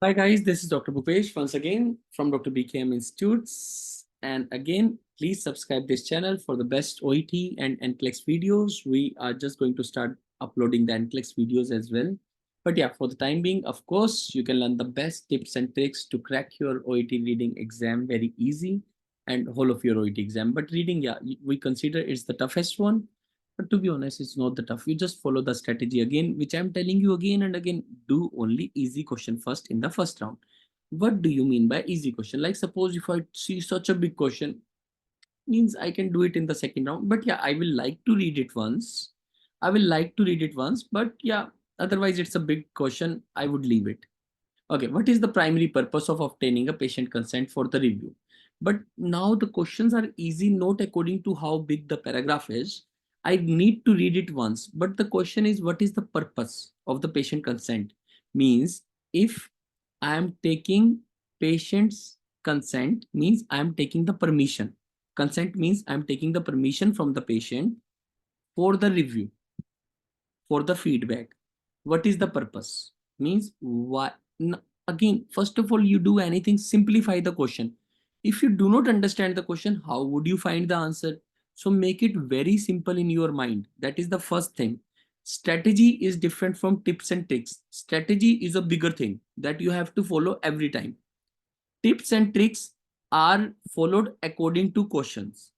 Hi guys, this is Dr. Bhupesh once again from Dr. BKM Institutes. And again, please subscribe this channel for the best OET and NCLEX videos. We are just going to start uploading the NCLEX videos as well. But yeah, for the time being, of course, you can learn the best tips and tricks to crack your OET reading exam very easy and whole of your OET exam. But reading, yeah, we consider it's the toughest one. But to be honest, it's not the tough. You just follow the strategy again, which I'm telling you again and again. Do only easy question first in the first round. What do you mean by easy question? Like suppose if I see such a big question, means I can do it in the second round. But yeah, I will like to read it once. I will like to read it once. But yeah, otherwise it's a big question. I would leave it. Okay, what is the primary purpose of obtaining a patient consent for the review? But now the questions are easy, not according to how big the paragraph is. I need to read it once, but the question is what is the purpose of the patient consent? Means if I am taking patient's consent, means I am taking the permission. Consent means I am taking the permission from the patient for the review, for the feedback. What is the purpose? Means what? Again, first of all, you do anything, simplify the question. If you do not understand the question, how would you find the answer? So make it very simple in your mind. That is the first thing. Strategy is different from tips and tricks. Strategy is a bigger thing that you have to follow every time. Tips and tricks are followed according to questions.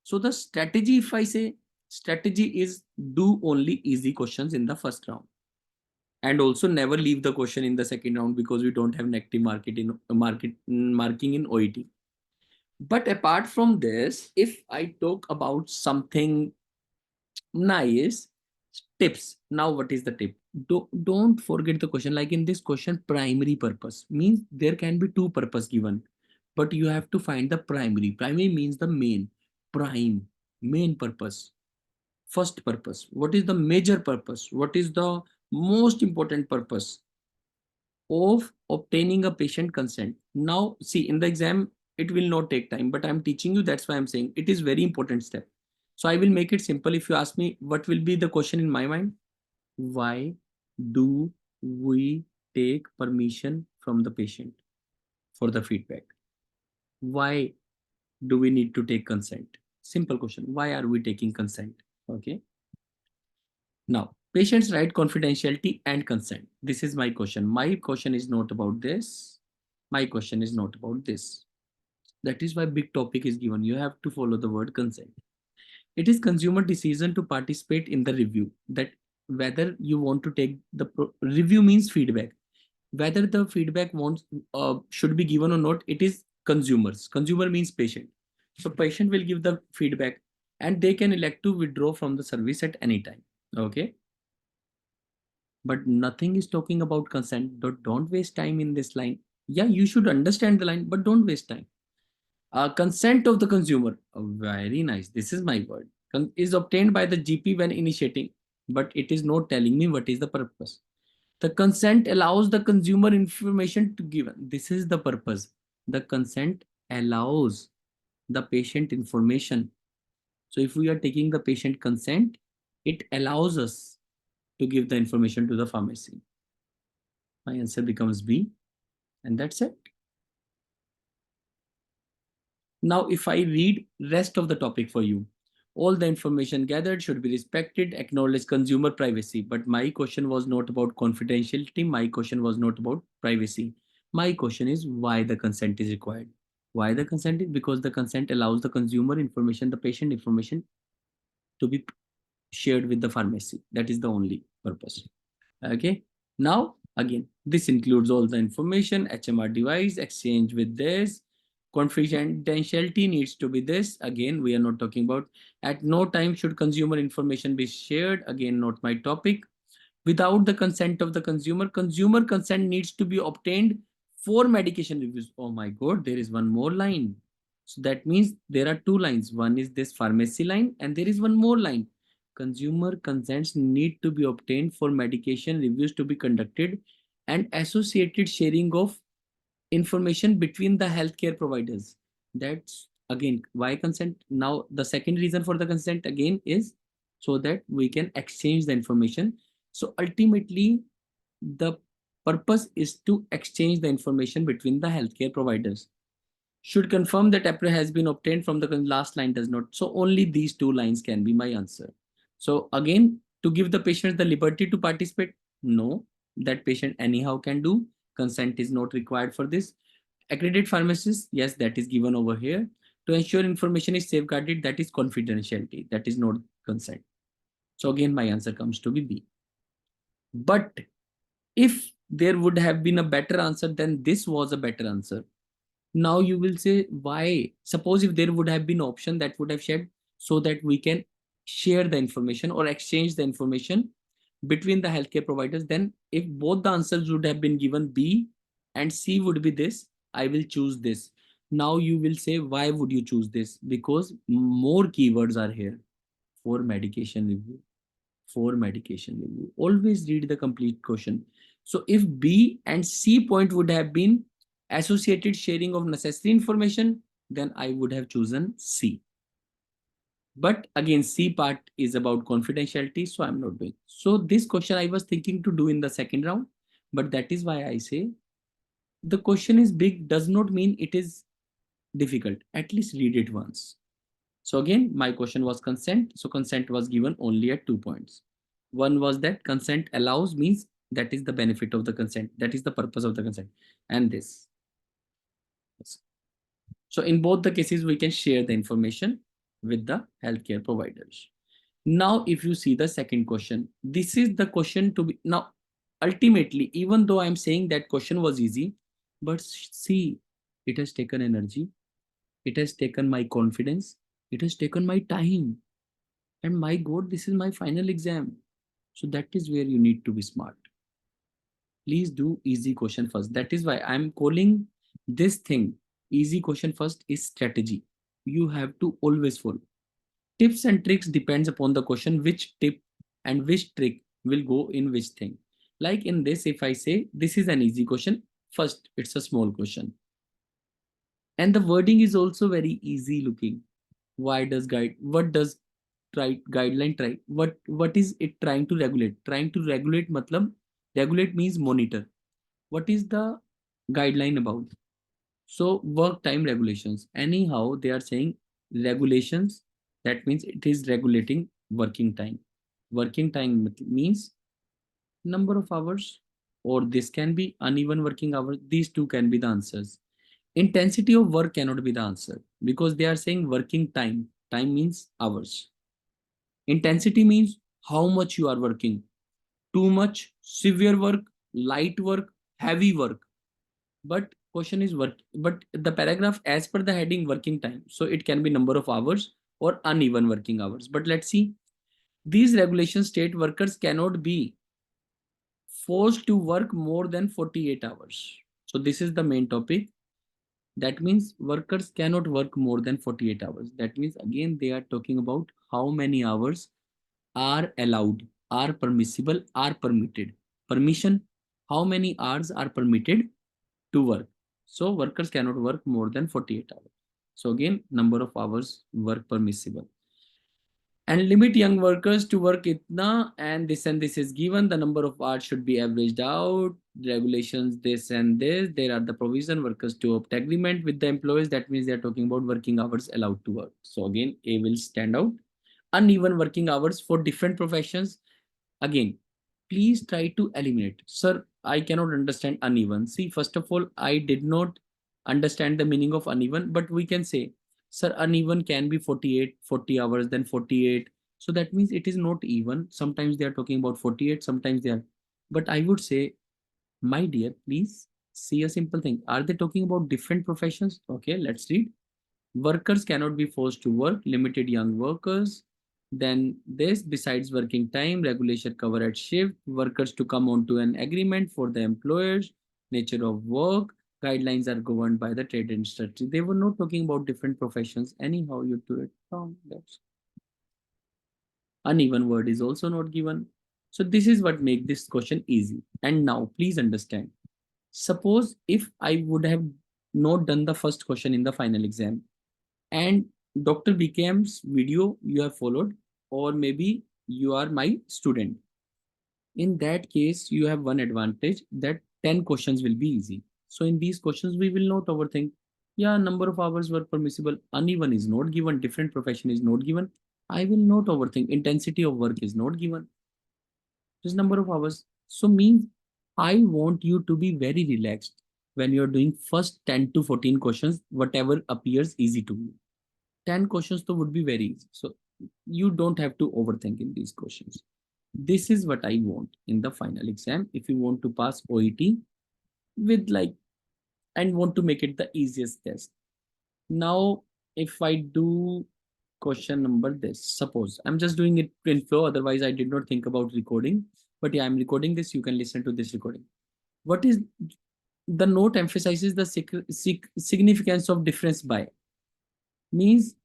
So the strategy, if I say strategy, is do only easy questions in the first round, and also never leave the question in the second round because we don't have negative marking in OET. But apart from this, if I talk about something nice, tips. Now, what is the tip? Don't forget the question. Like in this question, primary purpose means there can be two purpose given, but you have to find the primary. Primary means the main, prime, main purpose, first purpose. What is the major purpose? What is the most important purpose of obtaining a patient consent? Now, see, in the exam, it will not take time, but I'm teaching you. That's why I'm saying it is very important step. So I will make it simple. If you ask me, what will be the question in my mind? Why do we take permission from the patient for the feedback? Why do we need to take consent? Simple question. Why are we taking consent? Okay. Now, patients write confidentiality and consent. This is my question. My question is not about this. My question is not about this. That is why big topic is given. You have to follow the word consent. It is consumer decision to participate in the review. That whether you want to take the review means feedback. Whether the feedback wants should be given or not, it is consumers. Consumer means patient. So patient will give the feedback, and they can elect to withdraw from the service at any time. Okay. But nothing is talking about consent. Don't waste time in this line. Yeah, you should understand the line, but don't waste time. Consent of the consumer. Very nice. This is my word. Is obtained by the GP when initiating, but it is not telling me what is the purpose. The consent allows the consumer information to give. This is the purpose. The consent allows the patient information. So if we are taking the patient consent, it allows us to give the information to the pharmacy. My answer becomes B, and that's it. Now, if I read rest of the topic for you, all the information gathered should be respected, acknowledge consumer privacy. But my question was not about confidentiality. My question was not about privacy. My question is why the consent is required. Why the consent is? Because the consent allows the consumer information, the patient information to be shared with the pharmacy. That is the only purpose. Okay. Now, again, this includes all the information, HMR device, exchange with this. Confidentiality needs to be this. Again, we are not talking about at no time should consumer information be shared. Again, not my topic. Without the consent of the consumer consent needs to be obtained for medication reviews. Oh my God, there is one more line. So that means there are two lines. One is this pharmacy line, and there is one more line. Consumer consents need to be obtained for medication reviews to be conducted and associated sharing of information between the healthcare providers. That's again why consent. Now, the second reason for the consent again is so that we can exchange the information. So ultimately, the Purpose is to exchange the information between the healthcare providers. Should confirm that APRA has been obtained from the last line does not. So only these two lines can be my answer. So again, to give the patient the liberty to participate, no, that patient anyhow can do. Consent is not required for this. Accredited pharmacist, yes, that is given over here. To ensure information is safeguarded, that is confidentiality, that is not consent. So again, my answer comes to be B. But if there would have been a better answer, then this was a better answer. Now you will say, why? Suppose if there would have been option that would have shared so that we can share the information or exchange the information between the healthcare providers, then if both the answers would have been given B and C would be this, I will choose this. Now you will say, why would you choose this? Because more keywords are here for medication review. For medication review. Always read the complete question. So if B and C point would have been associated sharing of necessary information, then I would have chosen C. But again, C part is about confidentiality, so I'm not doing. So this question I was thinking to do in the second round, but that is why I say the question is big does not mean it is difficult. At least read it once. So again, my question was consent. So consent was given only at 2 points. One was that consent allows means that is the benefit of the consent. That is the purpose of the consent. And this. So in both the cases, we can share the information with the healthcare providers. Now, if you see the second question, this is the question to be now. Ultimately, even though I'm saying that question was easy, but see, it has taken energy, it has taken my confidence, it has taken my time. And my God, this is my final exam. So that is where you need to be smart. Please do easy question first. That is why I'm calling this thing easy question first is strategy. You have to always follow. Tips and tricks depends upon the question, which tip and which trick will go in which thing. Like in this, if I say this is an easy question, first it's a small question. And the wording is also very easy looking. Why does guide? What does guideline try? What is it trying to regulate? Trying to regulate matlab regulate means monitor. What is the guideline about? So work time regulations. Anyhow, they are saying regulations. That means it is regulating working time. Working time means number of hours, or this can be uneven working hours. These two can be the answers. Intensity of work cannot be the answer because they are saying working time. Time means hours. Intensity means how much you are working. Too much, severe work, light work, heavy work. But question is work. But the paragraph as per the heading working time. So it can be number of hours or uneven working hours. But let's see. These regulations state workers cannot be forced to work more than 48 hours. So this is the main topic. That means workers cannot work more than 48 hours. That means again they are talking about how many hours are allowed, are permissible, are permitted. Permission, how many hours are permitted to work. So workers cannot work more than 48 hours. So again, number of hours work permissible. And limit young workers to work itna and this is given. The number of hours should be averaged out. Regulations, this and this. There are the provision workers to opt agreement with the employees. That means they are talking about working hours allowed to work. So again, A will stand out. Uneven working hours for different professions. Again, please try to eliminate. Sir, I cannot understand uneven. See, first of all, I did not understand the meaning of uneven, but we can say, sir, uneven can be 48, 40 hours, then 48. So that means it is not even. Sometimes they are talking about 48, sometimes they are. But I would say, my dear, please see a simple thing. Are they talking about different professions? Okay, let's read. Workers cannot be forced to work, limited young workers. Then this, besides working time, regulation cover at shift, workers to come on to an agreement for the employers, nature of work, guidelines are governed by the trade industry. They were not talking about different professions. Anyhow, you do it wrong. That's uneven word is also not given. So this is what make this question easy. And now please understand. Suppose if I would have not done the first question in the final exam, and Dr. BKM's video you have followed, or maybe you are my student. In that case, you have one advantage that 10 questions will be easy. So in these questions, we will not overthink. Yeah, number of hours were permissible. Uneven is not given. Different profession is not given. I will not overthink. Intensity of work is not given. Just number of hours. So means I want you to be very relaxed when you're doing first 10 to 14 questions, whatever appears easy to you. 10 questions though would be very easy. So you don't have to overthink in these questions. This is what I want in the final exam. If you want to pass OET with like and want to make it the easiest test. Now, if I do question number this, suppose I'm just doing it in flow. Otherwise, I did not think about recording. But yeah, I'm recording this. You can listen to this recording. What is the note emphasizes the significance of difference by means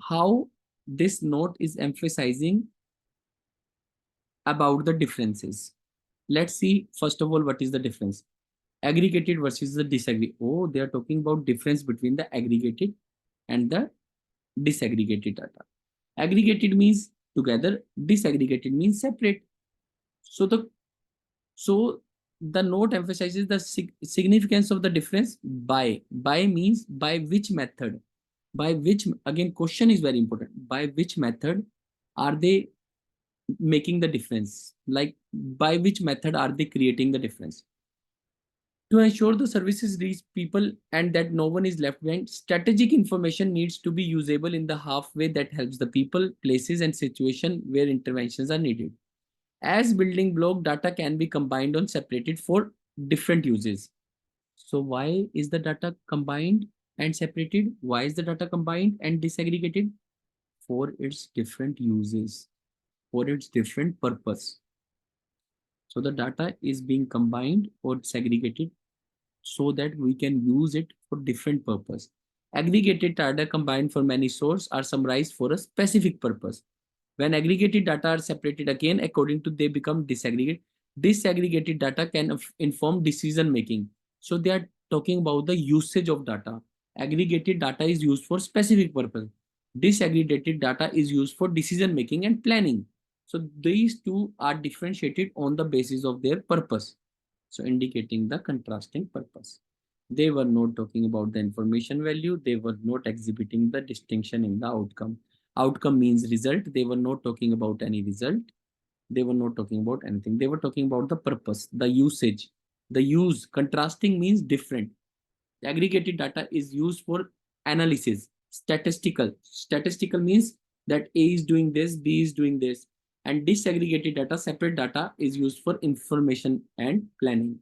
how this note is emphasizing about the differences. Let's see first of all what is the difference. Aggregated versus the disaggregated. Oh, they are talking about difference between the aggregated and the disaggregated data. Aggregated means together, disaggregated means separate. So the note emphasizes the significance of the difference by. By means by which method? By which, again, question is very important. By which method are they making the difference? Like by which method are they creating the difference? To ensure the services reach people and that no one is left behind, strategic information needs to be usable in the halfway that helps the people, places, and situation where interventions are needed. As building block, data can be combined or separated for different uses. So why is the data combined and separated? Why is the data combined and disaggregated? For its different uses, for its different purpose. So the data is being combined or segregated so that we can use it for different purpose. Aggregated data combined for many sources are summarized for a specific purpose. When aggregated data are separated again, according to they become disaggregated. Disaggregated data can inform decision making. So they are talking about the usage of data. Aggregated data is used for specific purpose. Disaggregated data is used for decision making and planning. So these two are differentiated on the basis of their purpose. So indicating the contrasting purpose. They were not talking about the information value. They were not exhibiting the distinction in the outcome. Outcome means result. They were not talking about any result. They were not talking about anything. They were talking about the purpose, the usage, the use. Contrasting means different. Aggregated data is used for analysis. Statistical. Statistical means that A is doing this, B is doing this. And disaggregated data, separate data, is used for information and planning.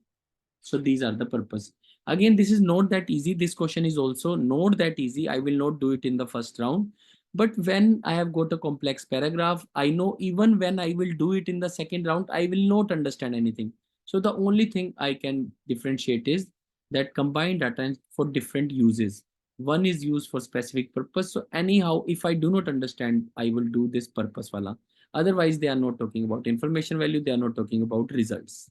So these are the purpose. Again, this is not that easy. This question is also not that easy. I will not do it in the first round. But when I have got a complex paragraph, I know even when I will do it in the second round, I will not understand anything. So the only thing I can differentiate is that combine data for different uses. One is used for specific purpose. So anyhow, if I do not understand, I will do this purpose wala. Otherwise, they are not talking about information value. They are not talking about results.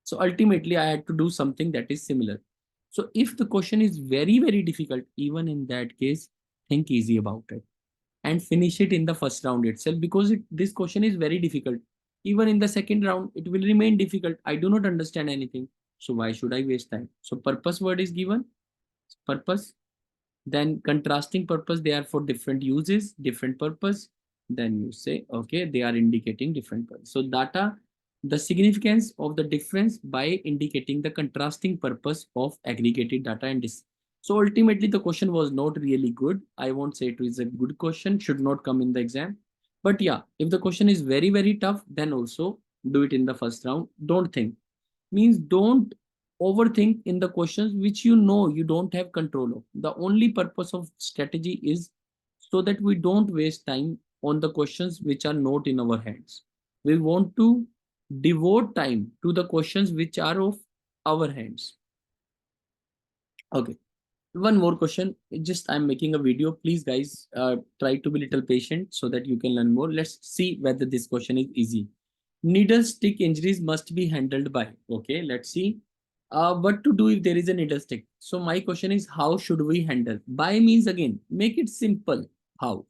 So ultimately, I had to do something that is similar. So if the question is very, very difficult, even in that case, think easy about it and finish it in the first round itself because this question is very difficult. Even in the second round, it will remain difficult. I do not understand anything. So why should I waste time? So purpose word is given. Purpose. Then contrasting purpose, they are for different uses, different purpose. Then you say, okay, they are indicating different purpose. So data, the significance of the difference by indicating the contrasting purpose of aggregated data and this. So ultimately the question was not really good. I won't say it is a good question, should not come in the exam. But yeah, if the question is very, very tough, then also do it in the first round. Don't think. Means don't overthink in the questions which you know you don't have control of. The only purpose of strategy is so that we don't waste time on the questions which are not in our hands. We want to devote time to the questions which are of our hands. Okay. One more question. Just I'm making a video. Please, guys, try to be little patient so that you can learn more. Let's see whether this question is easy. Needle stick injuries must be handled by. Okay, let's see. What to do if there is a needle stick? So my question is, how should we handle? By means again, make it simple. How?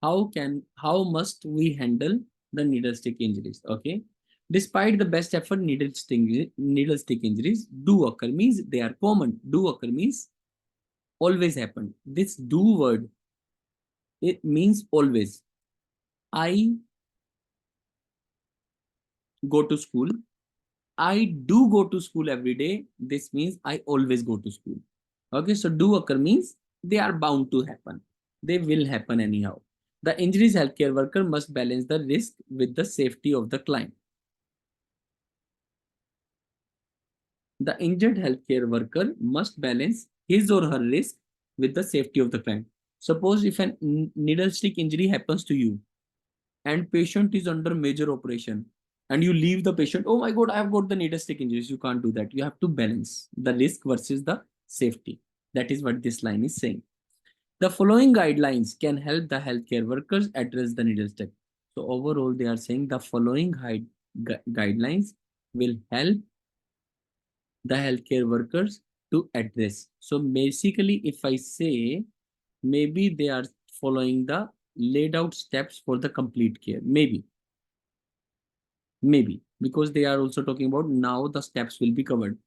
How must we handle the needle stick injuries? Okay. Despite the best effort, needle stick injuries do occur, means they are common. Do occur means always happen. This do word, it means always. I go to school. I do go to school every day. This means I always go to school. Okay, so do occur means they are bound to happen. They will happen anyhow. The injuries healthcare worker must balance the risk with the safety of the client. The injured healthcare worker must balance his or her risk with the safety of the client. Suppose if a needle stick injury happens to you and patient is under major operation and you leave the patient, oh my god, I have got the needle stick injuries. You can't do that. You have to balance the risk versus the safety. That is what this line is saying. The following guidelines can help the healthcare workers address the needle stick. So overall, they are saying the following guidelines will help the healthcare workers to address. So basically, if I say maybe they are following the laid out steps for the complete care, maybe because they are also talking about now the steps will be covered.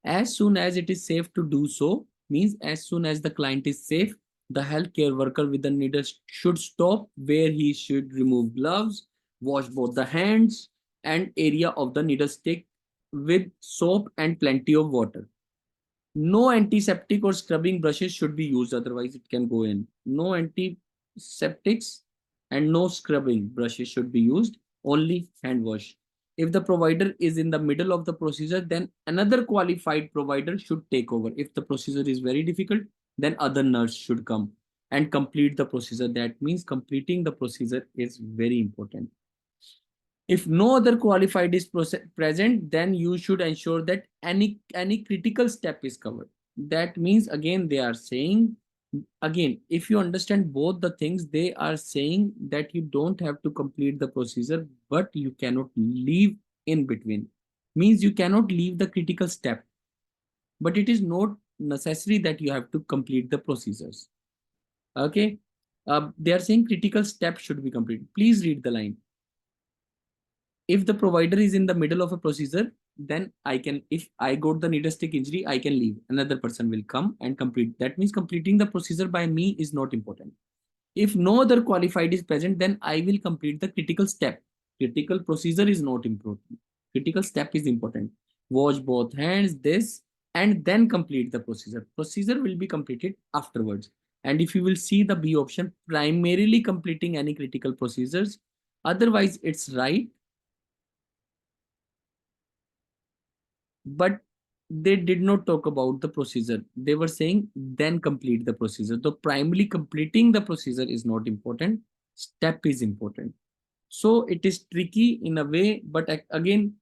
As soon as it is safe to do so, means as soon as the client is safe, the healthcare worker with the needle should stop where he should remove gloves, wash both the hands and area of the needle stick with soap and plenty of water. No antiseptic or scrubbing brushes should be used, otherwise it can go in. No antiseptics and no scrubbing brushes should be used, only hand wash. If the provider is in the middle of the procedure, then another qualified provider should take over. If the procedure is very difficult, then other nurse should come and complete the procedure. That means completing the procedure is very important. If no other qualified is present, then you should ensure that any critical step is covered. That means again they are saying, again, if you understand both the things, they are saying that you don't have to complete the procedure, but you cannot leave in between. Means you cannot leave the critical step, but it is not necessary that you have to complete the procedures. Okay. They are saying critical steps should be completed. Please read the line. If the provider is in the middle of a procedure, then I can, if I got the needle stick injury, I can leave. Another person will come and complete. That means completing the procedure by me is not important. If no other qualified is present, then I will complete the critical step. Critical procedure is not important. Critical step is important. Wash both hands, this, and then complete the procedure. Procedure will be completed afterwards. And if you will see the B option, primarily completing any critical procedures, otherwise it's right, but they did not talk about the procedure. They were saying then complete the procedure. So primarily completing the procedure is not important. Step is important. So it is tricky in a way, but again,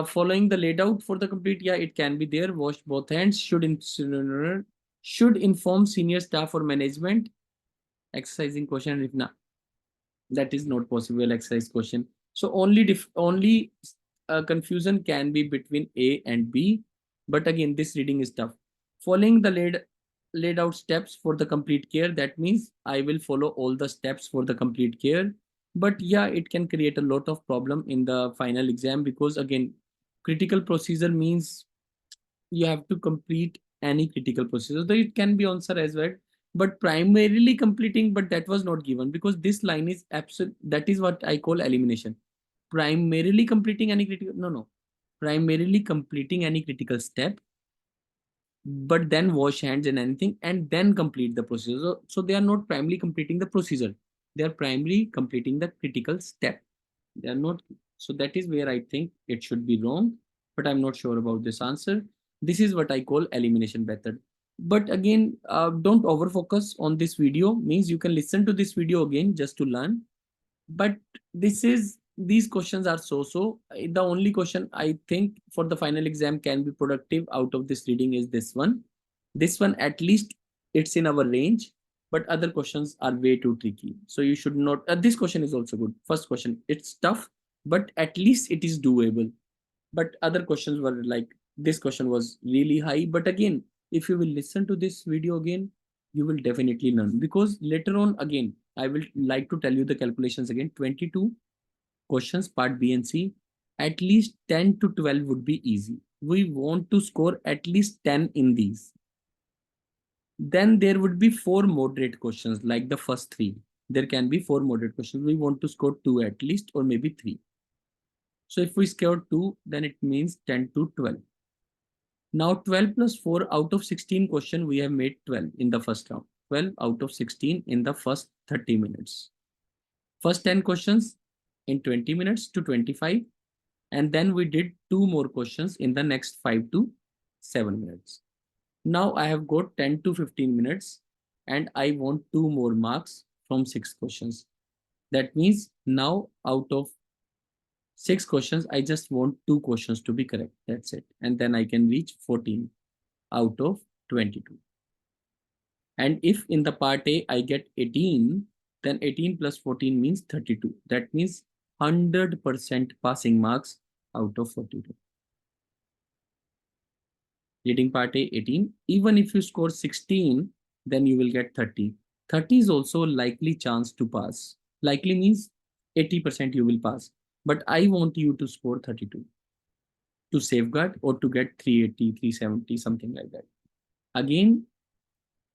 following the laid out for the complete, yeah, it can be there. Wash both hands. Should inform senior staff or management. Exercising question if not, that is not possible. Exercise question. So only confusion can be between A and B. But again, this reading is tough. Following the laid out steps for the complete care. That means I will follow all the steps for the complete care. But yeah, it can create a lot of problem in the final exam, because again, critical procedure means you have to complete any critical procedure. Though it can be answer as well, but primarily completing, but that was not given, because this line is absolute. That is what I call elimination. Primarily completing any critical, no, primarily completing any critical step, but then wash hands and anything and then complete the procedure. So they are not primarily completing the procedure, they are primarily completing the critical step. They are not. So that is where I think it should be wrong, but I'm not sure about this answer. This is what I call elimination method. But again, don't over focus on this video. Means you can listen to this video again just to learn. But these questions are so. The only question I think for the final exam can be productive out of this reading is this one. This one, at least it's in our range, but other questions are way too tricky. So you should not. This question is also good. First question, it's tough, but at least it is doable. But other questions were like, this question was really high. But again, if you will listen to this video again, you will definitely learn, because later on again I will like to tell you the calculations again. 22 questions, part B and C. at least 10 to 12 would be easy. We want to score at least 10 in these. Then there would be 4 moderate questions like the first 3. There can be 4 moderate questions. We want to score 2 at least, or maybe 3. So if we score 2, then it means 10 to 12. Now 12 plus 4, out of 16 question, we have made 12 in the first round. 12 out of 16 in the first 30 minutes. First 10 questions in 20 minutes to 25. And then we did 2 more questions in the next 5 to 7 minutes. Now I have got 10 to 15 minutes and I want 2 more marks from 6 questions. That means now out of 6 questions, I just want 2 questions to be correct. That's it. And then I can reach 14 out of 22. And if in the part A I get 18, then 18 plus 14 means 32. That means 100% passing marks out of 42. Reading part A, 18. Even if you score 16, then you will get 30. 30 is also likely chance to pass. Likely means 80% you will pass. But I want you to score 32 to safeguard or to get 380, 370, something like that. Again,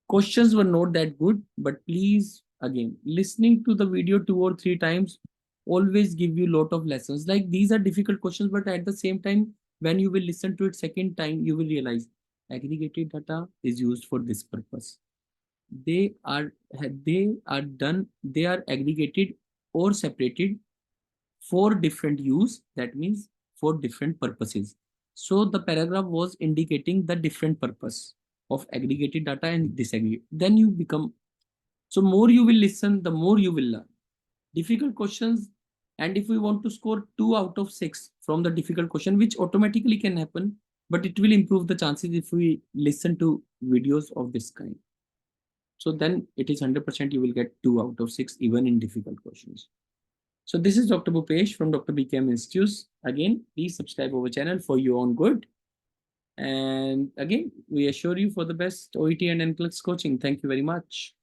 questions were not that good, but please, again, listening to the video 2 or 3 times always give you a lot of lessons. Like these are difficult questions, but at the same time, when you will listen to it second time, you will realize aggregated data is used for this purpose. They are done, they are aggregated or separated for different use. That means for different purposes. So the paragraph was indicating the different purpose of aggregated data and disaggregate. Then you become, so more you will listen, the more you will learn. Difficult questions, and if we want to score 2 out of 6 from the difficult question, which automatically can happen, but it will improve the chances if we listen to videos of this kind. So then it is 100% you will get 2 out of 6 even in difficult questions. So this is Dr. Bhupesh from Dr. BKM Institute. Again, please subscribe our channel for your own good. And again, we assure you for the best OET and NCLEX coaching. Thank you very much.